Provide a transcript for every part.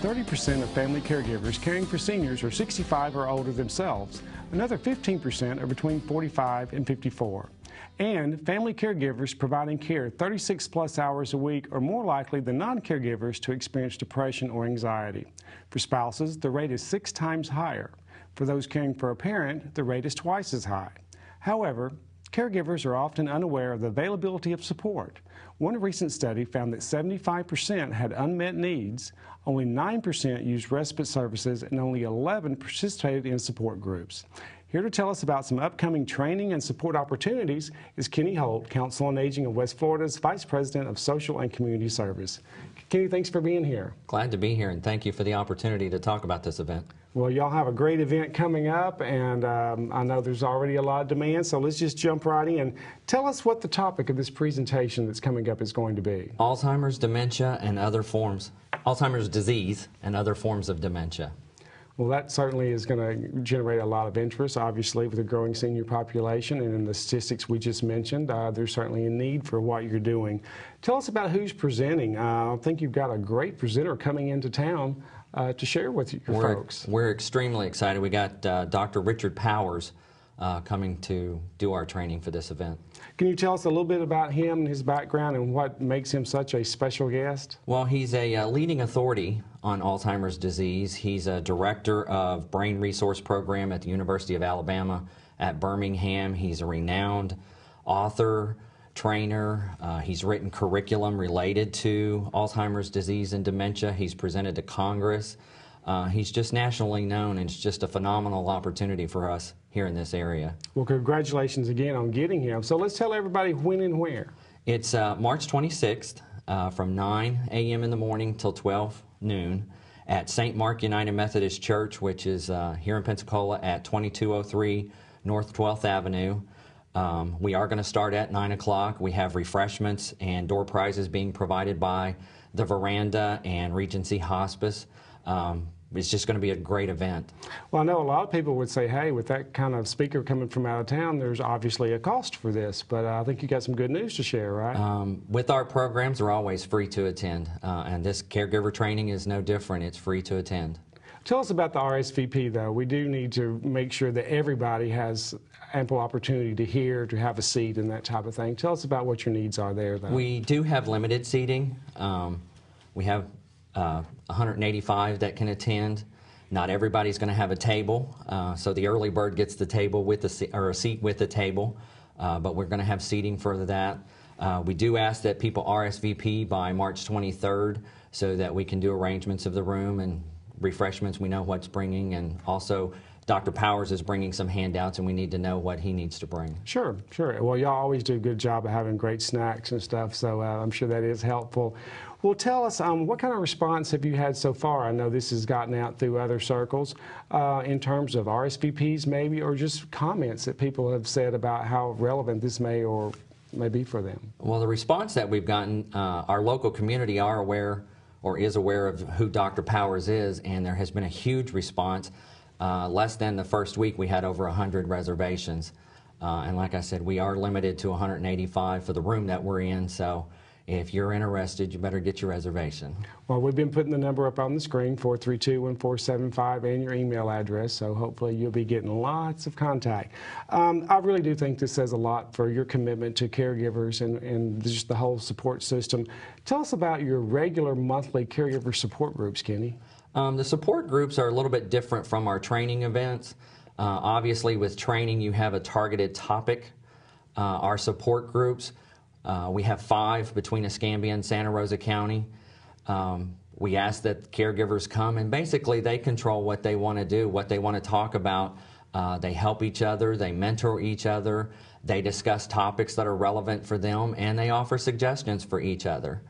30% of family caregivers caring for seniors are 65 or older themselves. Another 15% are between 45 and 54. And family caregivers providing care 36 plus hours a week are more likely than non-caregivers to experience depression or anxiety. For spouses, the rate is 6 times higher. For those caring for a parent, the rate is twice as high. However, caregivers are often unaware of the availability of support. One recent study found that 75% had unmet needs, only 9% used respite services, and only 11% participated in support groups. Here to tell us about some upcoming training and support opportunities is Kenny Holt, Council on Aging of West Florida's Vice President of Social and Community Service. Kenny, thanks for being here. Glad to be here, and thank you for the opportunity to talk about this event. Well, y'all have a great event coming up, and I know there's already a lot of demand, so let's just jump right in. Tell us what the topic of this presentation that's coming up is going to be. Alzheimer's, dementia, and other forms, Alzheimer's disease and other forms of dementia. Well, that certainly is going to generate a lot of interest, obviously, with the growing senior population, and in the statistics we just mentioned, there's certainly a need for what you're doing. Tell us about who's presenting. I think you've got a great presenter coming into town to share with your folks. We're extremely excited. We got Dr. Richard Powers coming to do our training for this event. Can you tell us a little bit about him and his background and what makes him such a special guest? Well, he's a leading authority on Alzheimer's disease. He's a director of Brain Resource Program at the University of Alabama at Birmingham. He's a renowned author, trainer. He's written curriculum related to Alzheimer's disease and dementia. He's presented to Congress. He's just nationally known, and it's just a phenomenal opportunity for us here in this area. Well, congratulations again on getting him. So let's tell everybody when and where. It's March 26th from 9 a.m. in the morning till 12 noon at St. Mark United Methodist Church, which is here in Pensacola at 2203 North 12th Avenue. We are going to start at 9 o'clock. We have refreshments and door prizes being provided by the Veranda and Regency Hospice. It's just going to be a great event. Well, I know a lot of people would say, hey, with that kind of speaker coming from out of town, there's obviously a cost for this, but I think you got some good news to share, right? With our programs, they're always free to attend, and this caregiver training is no different. It's free to attend. Tell us about the RSVP, though. We do need to make sure that everybody has ample opportunity to hear, to have a seat, and that type of thing. Tell us about what your needs are there, though. We do have limited seating. We have 185 that can attend. Not everybody's going to have a table, so the early bird gets the table with a seat with the table, but we're going to have seating for that. We do ask that people RSVP by March 23rd so that we can do arrangements of the room and refreshments. We know what's bringing, and also Dr. Powers is bringing some handouts, and we need to know what he needs to bring. Sure, sure. Well, y'all always do a good job of having great snacks and stuff, so I'm sure that is helpful. Well, tell us, what kind of response have you had so far? I know this has gotten out through other circles in terms of RSVPs maybe, or just comments that people have said about how relevant this may be for them. Well, the response that we've gotten, our local community are aware or is aware of who Dr. Powers is, and there has been a huge response. Less than the first week, we had over 100 reservations. And like I said, we are limited to 185 for the room that we're in, so if you're interested, you better get your reservation. Well, we've been putting the number up on the screen, 432-1475, and your email address, so hopefully you'll be getting lots of contact. I really do think this says a lot for your commitment to caregivers and just the whole support system. Tell us about your regular monthly caregiver support groups, Kenny. The support groups are a little bit different from our training events. Obviously, with training, you have a targeted topic. Our support groups, we have 5 between Escambia and Santa Rosa County. We ask that caregivers come, and basically they control what they want to do, what they want to talk about. They help each other, they mentor each other, they discuss topics that are relevant for them, and they offer suggestions for each other.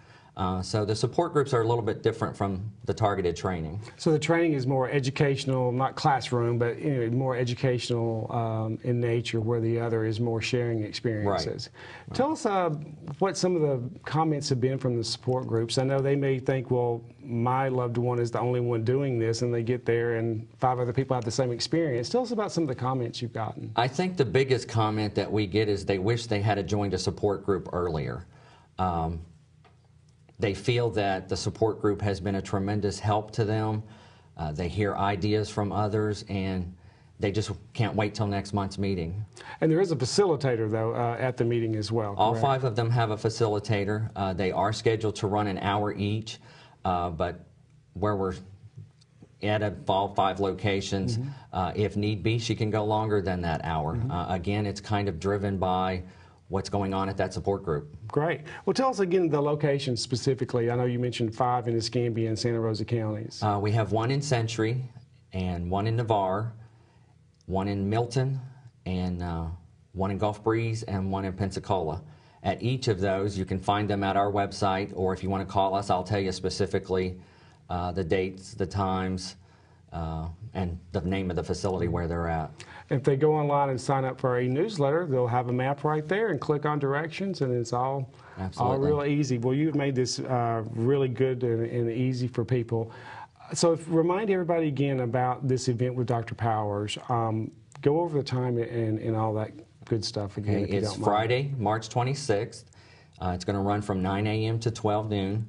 So the support groups are a little bit different from the targeted training. So the training is more educational, not classroom, but more educational in nature, where the other is more sharing experiences. Right. Tell us what some of the comments have been from the support groups. I know they may think, well, my loved one is the only one doing this, and they get there and 5 other people have the same experience. Tell us about some of the comments you've gotten. I think the biggest comment that we get is they wish they had joined a support group earlier. They feel that the support group has been a tremendous help to them. They hear ideas from others, and they just can't wait till next month's meeting. And there is a facilitator, though, at the meeting as well, correct? All 5 of them have a facilitator. They are scheduled to run an hour each, but where we're at all 5 locations, if need be, she can go longer than that hour. Again, it's kind of driven by what's going on at that support group. Great. Well, tell us again the locations specifically. I know you mentioned 5 in Escambia and Santa Rosa counties. We have 1 in Century, and 1 in Navarre, 1 in Milton, and 1 in Gulf Breeze, and 1 in Pensacola. At each of those, you can find them at our website, or if you want to call us, I'll tell you specifically the dates, the times, and the name of the facility where they're at. If they go online and sign up for a newsletter, they'll have a map right there and click on directions, and it's all real easy. Well, you've made this really good and easy for people. So remind everybody again about this event with Dr. Powers. Go over the time and all that good stuff again, if you don't mind. It's Friday, March 26th. It's going to run from 9 a.m. to 12 noon.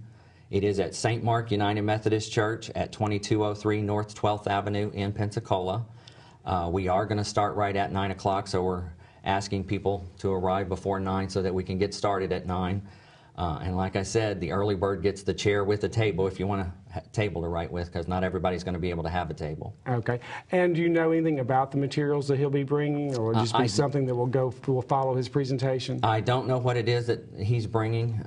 It is at St. Mark United Methodist Church at 2203 North 12th Avenue in Pensacola. We are going to start right at 9 o'clock, so we're asking people to arrive before 9 so that we can get started at 9. And like I said, the early bird gets the chair with the table if you want a table to write with, because not everybody's going to be able to have a table. Okay. And do you know anything about the materials that he'll be bringing, or just be something that will follow his presentation? I don't know what it is that he's bringing,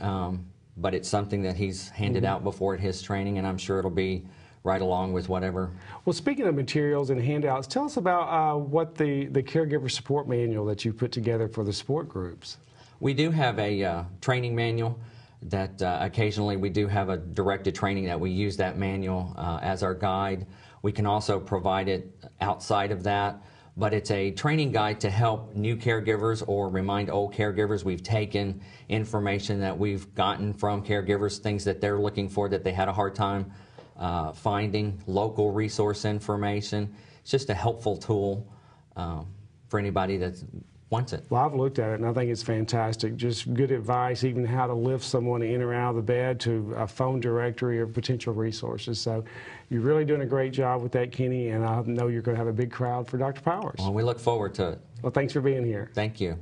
but it's something that he's handed out before at his training, and I'm sure it'll be right along with whatever. Well, speaking of materials and handouts, tell us about what the caregiver support manual that you put together for the support groups. We do have a training manual that occasionally we do have a directed training that we use that manual as our guide. We can also provide it outside of that, but it's a training guide to help new caregivers or remind old caregivers. We've taken information that we've gotten from caregivers, things that they're looking for that they had a hard time finding, local resource information. It's just a helpful tool for anybody that wants it. Well, I've looked at it and I think it's fantastic. Just good advice, even how to lift someone in or out of the bed, to a phone directory of potential resources. So you're really doing a great job with that, Kenny, and I know you're going to have a big crowd for Dr. Powers. Well, we look forward to it. Well, thanks for being here. Thank you.